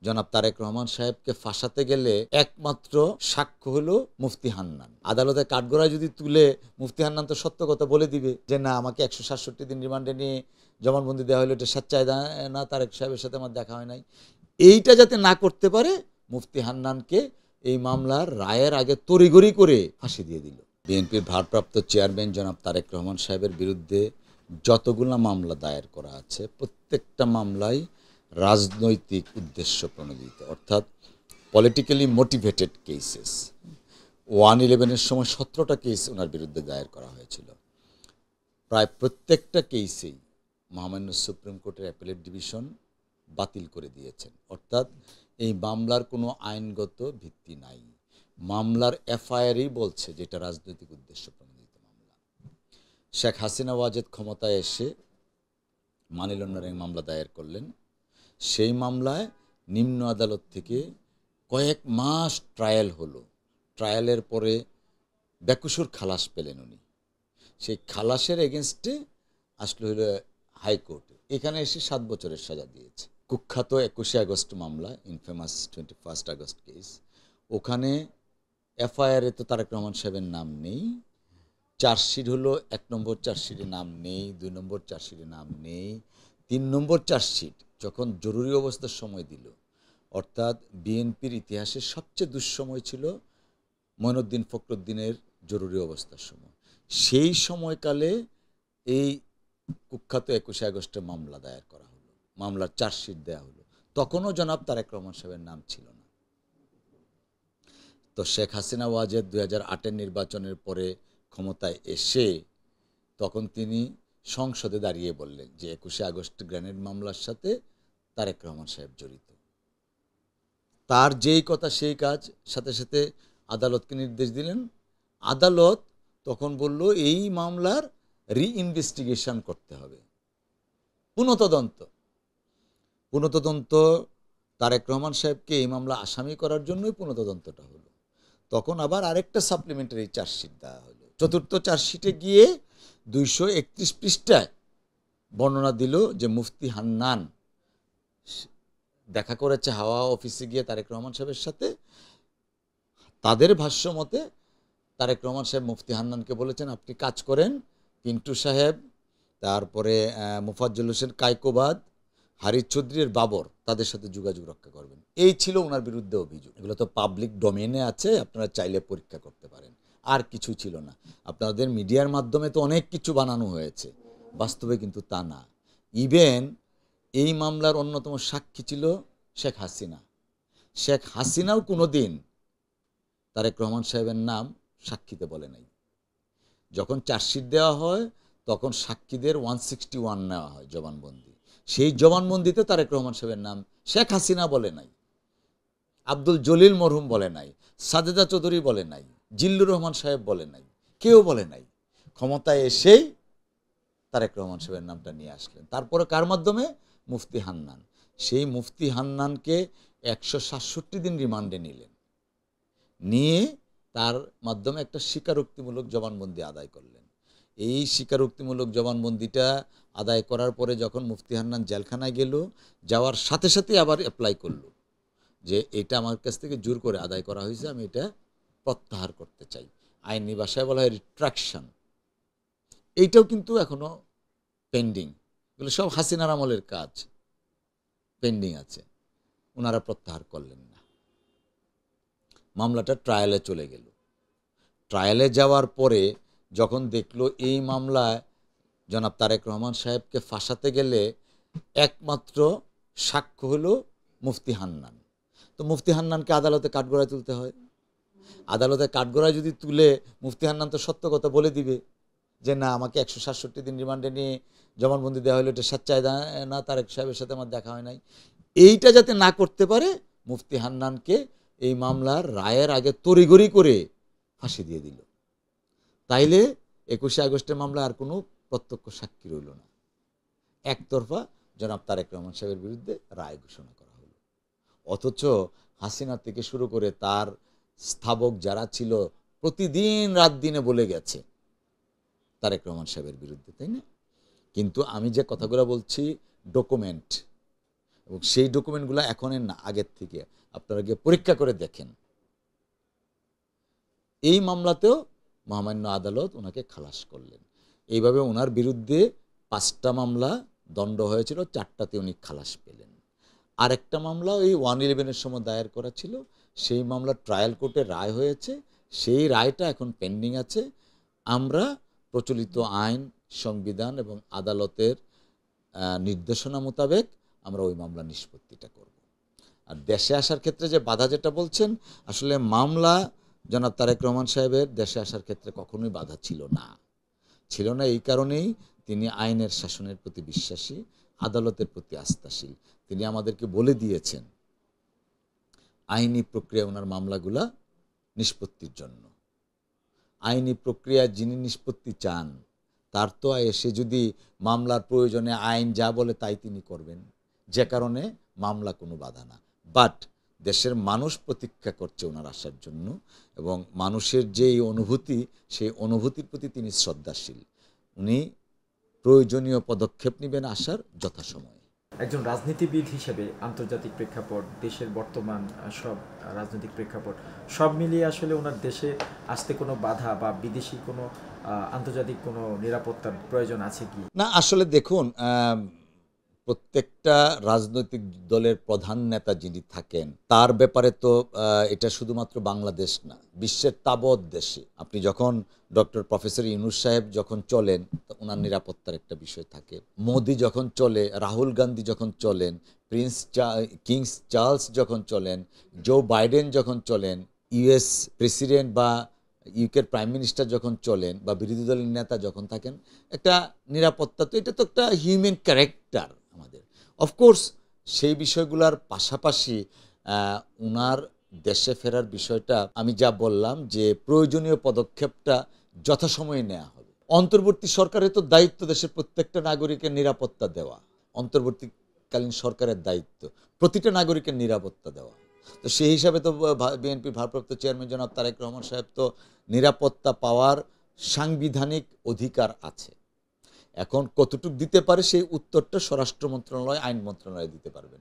জনাব তারেক রহমান সাহেবকে ফাঁসাতে গেলে একমাত্র সাক্ষ্য হলো মুফতি হান্নান। আদালতে কাঠগড়ায় যদি তুলে মুফতি হান্নান তো সত্য কথা বলে দিবে যে না, আমাকে 167 দিন রিমান্ডে নিয়ে জবানবন্দি দেওয়া হলো, এটা সচ্চাই না, তারেক সাহেবের সাথে আমার দেখা হয় নাই। এইটা যাতে না করতে পারে, মুফতি হান্নানকে এই মামলার রায়ের আগে তড়িঘড়ি করে ফাঁসি দিয়ে দিল। বিএনপির ভারপ্রাপ্ত চেয়ারম্যান জনাব তারেক রহমান সাহেবের বিরুদ্ধে যতগুলো মামলা দায়ের করা আছে, প্রত্যেকটা মামলায় রাজনৈতিক উদ্দেশ্য প্রণোদিত, অর্থাৎ পলিটিক্যালি মোটিভেটেড কেসেস। 111-এর সময় 17টা কেস ওনার বিরুদ্ধে দায়ের করা হয়েছিল। প্রায় প্রত্যেকটা কেসেই মহামান্য সুপ্রিম কোর্টের অ্যাপিলেট ডিভিশন বাতিল করে দিয়েছেন, অর্থাৎ এই মামলার কোনো আইনগত ভিত্তি নাই। মামলার এফআইআরই বলছে যে এটা রাজনৈতিক উদ্দেশ্য প্রণোদিত মামলা। শেখ হাসিনা ওয়াজেদ ক্ষমতায় এসে মানি লন্ডারিং মামলা দায়ের করলেন। সেই মামলায় নিম্ন আদালত থেকে কয়েক মাস ট্রায়াল হলো। ট্রায়ালের পরে বেকসুর খালাস পেলেন উনি। সেই খালাসের এগেনস্টে আসলে হলো হাইকোর্টে, এখানে এসে 7 বছরের সাজা দিয়েছে। কুখ্যাত 21শে আগস্ট মামলা, ইনফেমাস 21 আগস্ট কেস, ওখানে এফআইআরে তো তারেক রহমান সাহেবের নাম নেই। চার্জশিট হলো 1 নম্বর চার্জশিটে নাম নেই, 2 নম্বর চার্জশিটে নাম নেই, 3 নম্বর চার্জশিট যখন জরুরি অবস্থার সময় দিল, অর্থাৎ বিএনপির ইতিহাসে সবচেয়ে দুঃসময় ছিল মঈনুদ্দিন ফখরুদ্দিনের জরুরি অবস্থার সময়। সেই সময়কালে এই কুখ্যাত 21শে আগস্টে মামলা দায়ের করা হলো, মামলার চার্জশিট দেওয়া হলো। তখনও জনাব তারেক রহমান সাহেবের নাম ছিল না। তো শেখ হাসিনা ওয়াজেদ 2008-এর নির্বাচনের পরে ক্ষমতায় এসে তখন তিনি সংসদে দাঁড়িয়ে বললেন যে 21শে আগস্ট গ্রেনেড মামলার সাথে তারেক রহমান সাহেব জড়িত। তার যেই কথা সেই কাজ, সাথে সাথে আদালতকে নির্দেশ দিলেন। আদালত তখন বলল এই মামলার রিইনভেস্টিগেশন করতে হবে, পুনঃতদন্ত। তারেক রহমান সাহেবকে এই মামলা আসামি করার জন্যই পুনঃতদন্তটা হলো। তখন আবার আরেকটা সাপ্লিমেন্টারি চার্জশিট দেওয়া হলো। চতুর্থ চার্জশিটে গিয়ে 231 পৃষ্ঠায় বর্ণনা দিল যে মুফতি হান্নান দেখা করেছে হাওয়া অফিসে গিয়ে তারেক রহমান সাহেবের সাথে। তাদের ভাষ্য মতে তারেক রহমান সাহেব মুফতি হান্নানকে বলেছেন, আপনি কাজ করেন পিন্টু সাহেব, তারপরে মুফাজ্জল হোসেন কায়কোবাদ, হারিস চৌধুরীর বাবর, তাদের সাথে যোগাযোগ রক্ষা করবেন। এই ছিল ওনার বিরুদ্ধে অভিযোগ। এগুলো তো পাবলিক ডোমেনে আছে, আপনারা চাইলে পরীক্ষা করতে পারেন। আর কিছু ছিল না। আপনাদের মিডিয়ার মাধ্যমে তো অনেক কিছু বানানো হয়েছে, বাস্তবে কিন্তু তা না। ইভেন এই মামলার অন্যতম সাক্ষী ছিল শেখ হাসিনা। শেখ হাসিনাও কোনো দিন তারেক রহমান সাহেবের নাম সাক্ষীতে বলে নাই। যখন চার্জশিট দেওয়া হয় তখন সাক্ষীদের 161 নেওয়া হয় জবানবন্দি। সেই জবানবন্দিতে তারেক রহমান সাহেবের নাম শেখ হাসিনা বলে নাই, আব্দুল জলিল মরহুম বলে নাই, সাজেদা চৌধুরী বলে নাই, জিল্লুর রহমান সাহেব বলে নাই, কেউ বলে নাই। ক্ষমতায় এসেই তারেক রহমান সাহেবের নামটা নিয়ে আসলেন। তারপরে কার মাধ্যমে? মুফতি হান্নান। সেই মুফতি হান্নানকে 167 দিন রিমান্ডে নিলেন, নিয়ে তার মাধ্যমে একটা স্বীকারোক্তিমূলক জবানবন্দি আদায় করলেন। এই স্বীকারোক্তিমূলক জবানবন্দিটা আদায় করার পরে যখন মুফতি হান্নান জেলখানায় গেল, যাওয়ার সাথে সাথে আবার অ্যাপ্লাই করলো যে এটা আমার কাছ থেকে জোর করে আদায় করা হয়েছে, আমি এটা প্রত্যাহার করতে চাই। আইনি ভাষায় বলা হয় রিট্রাকশন। এইটাও কিন্তু এখনো পেন্ডিং। এগুলো সব হাসিনার আমলের কাজ, পেন্ডিং আছে, ওনারা প্রত্যাহার করলেন না। মামলাটা ট্রায়ালে চলে গেল। ট্রায়ালে যাওয়ার পরে যখন দেখলো এই মামলায় জনাব তারেক রহমান সাহেবকে ফাঁসাতে গেলে একমাত্র সাক্ষ্য হলো মুফতি হান্নান। তো মুফতি হান্নানকে আদালতে কাঠগড়ায় তুলতে হয়। আদালতে কাঠগড়ায় যদি তুলে মুফতি হান্নান তো সত্য কথা বলে দিবে যে না, আমাকে 167 দিন রিমান্ডে নিয়ে জবানবন্দি দেওয়া হলো, এটা সচ্চাই না, তারেক সাহেবের সাথে আমার দেখা হয় নাই। এইটা যাতে না করতে পারে, মুফতি হান্নানকে এই মামলার রায়ের আগে তড়িঘড়ি করে ফাঁসি দিয়ে দিল। তাইলে 21শে আগস্টের মামলা আর কোনো প্রত্যক্ষ সাক্ষী রইল না। একতরফা জনাব তারেক রহমান সাহেবের বিরুদ্ধে রায় ঘোষণা করা হলো। অথচ হাসিনা থেকে শুরু করে তার স্থাবক যারা ছিল প্রতিদিন রাত দিনে বলে গেছে তারেক রহমান সাহেবের বিরুদ্ধে, তাই না? কিন্তু আমি যে কথাগুলো বলছি ডকুমেন্ট, এবং সেই ডকুমেন্টগুলো এখনের না, আগের থেকে আপনারা গিয়ে পরীক্ষা করে দেখেন। এই মামলাতেও মহামান্য আদালত ওনাকে খালাস করলেন। এইভাবে ওনার বিরুদ্ধে 5টা মামলা দণ্ড হয়েছিল, 4টাতে উনি খালাস পেলেন। আরেকটা মামলা ওই 111-এর সময় দায়ের করা ছিল, সেই মামলা ট্রায়াল কোর্টে রায় হয়েছে, সেই রায়টা এখন পেন্ডিং আছে। আমরা প্রচলিত আইন, সংবিধান এবং আদালতের নির্দেশনা মোতাবেক আমরা ওই মামলা নিষ্পত্তিটা করব। আর দেশে আসার ক্ষেত্রে যে বাধা যেটা বলছেন, আসলে মামলা জনাব তারেক রহমান সাহেবের দেশে আসার ক্ষেত্রে কখনোই বাধা ছিল না। ছিল না এই কারণেই তিনি আইনের শাসনের প্রতি বিশ্বাসী, আদালতের প্রতি আস্থাশীল। তিনি আমাদেরকে বলে দিয়েছেন আইনি প্রক্রিয়া ওনার মামলাগুলা নিষ্পত্তির জন্য। আইনি প্রক্রিয়ায় যিনি নিষ্পত্তি চান তার তো এসে যদি মামলার প্রয়োজনে আইন যা বলে তাই তিনি করবেন, যে কারণে মামলা কোনো বাধা না। বাট দেশের মানুষ প্রতীক্ষা করছে ওনার আসার জন্য, এবং মানুষের যেই অনুভূতি, সেই অনুভূতির প্রতি তিনি শ্রদ্ধাশীল। উনি প্রয়োজনীয় পদক্ষেপ নেবেন আসার যথাসময়ে। একজন রাজনীতিবিদ হিসেবে আন্তর্জাতিক প্রেক্ষাপট, দেশের বর্তমান সব রাজনৈতিক প্রেক্ষাপট সব মিলিয়ে আসলে ওনার দেশে আসতে কোনো বাধা বা বিদেশি কোনো আন্তর্জাতিক কোনো নিরাপত্তার প্রয়োজন আছে কি? না, আসলে দেখুন, প্রত্যেকটা রাজনৈতিক দলের প্রধান নেতা যিনি থাকেন তার ব্যাপারে তো এটা শুধুমাত্র বাংলাদেশ না, বিশ্বের তাবৎ দেশে আপনি যখন ডক্টর প্রফেসর ইউনূস সাহেব যখন চলেন ওনার নিরাপত্তার একটা বিষয় থাকে। মোদি যখন চলে, রাহুল গান্ধী যখন চলেন, কিংস চার্লস যখন চলেন, জো বাইডেন যখন চলেন, ইউএস প্রেসিডেন্ট বা ইউকের প্রাইম মিনিস্টার যখন চলেন, বা বিরোধী দলের নেতা যখন থাকেন, একটা নিরাপত্তা তো এটা তো একটা হিউম্যান ক্যারেক্টার আমাদের। অফকোর্স সেই বিষয়গুলোর পাশাপাশি ওনার দেশে ফেরার বিষয়টা আমি যা বললাম যে প্রয়োজনীয় পদক্ষেপটা যথাসময়ে নেওয়া হবে। অন্তর্বর্তী সরকারের তো দায়িত্ব দেশের প্রত্যেকটা নাগরিকের নিরাপত্তা দেওয়া, অন্তর্বর্তীকালীন সরকারের দায়িত্ব প্রতিটা নাগরিকের নিরাপত্তা দেওয়া। তো সেই হিসাবে তো বিএনপির ভারপ্রাপ্ত চেয়ারম্যান জনাব তারেক রহমান সাহেব তো নিরাপত্তা পাওয়ার সাংবিধানিক অধিকার আছে। এখন কতটুকু দিতে পারে সেই উত্তরটা স্বরাষ্ট্র মন্ত্রণালয়, আইন মন্ত্রণালয় দিতে পারবেন।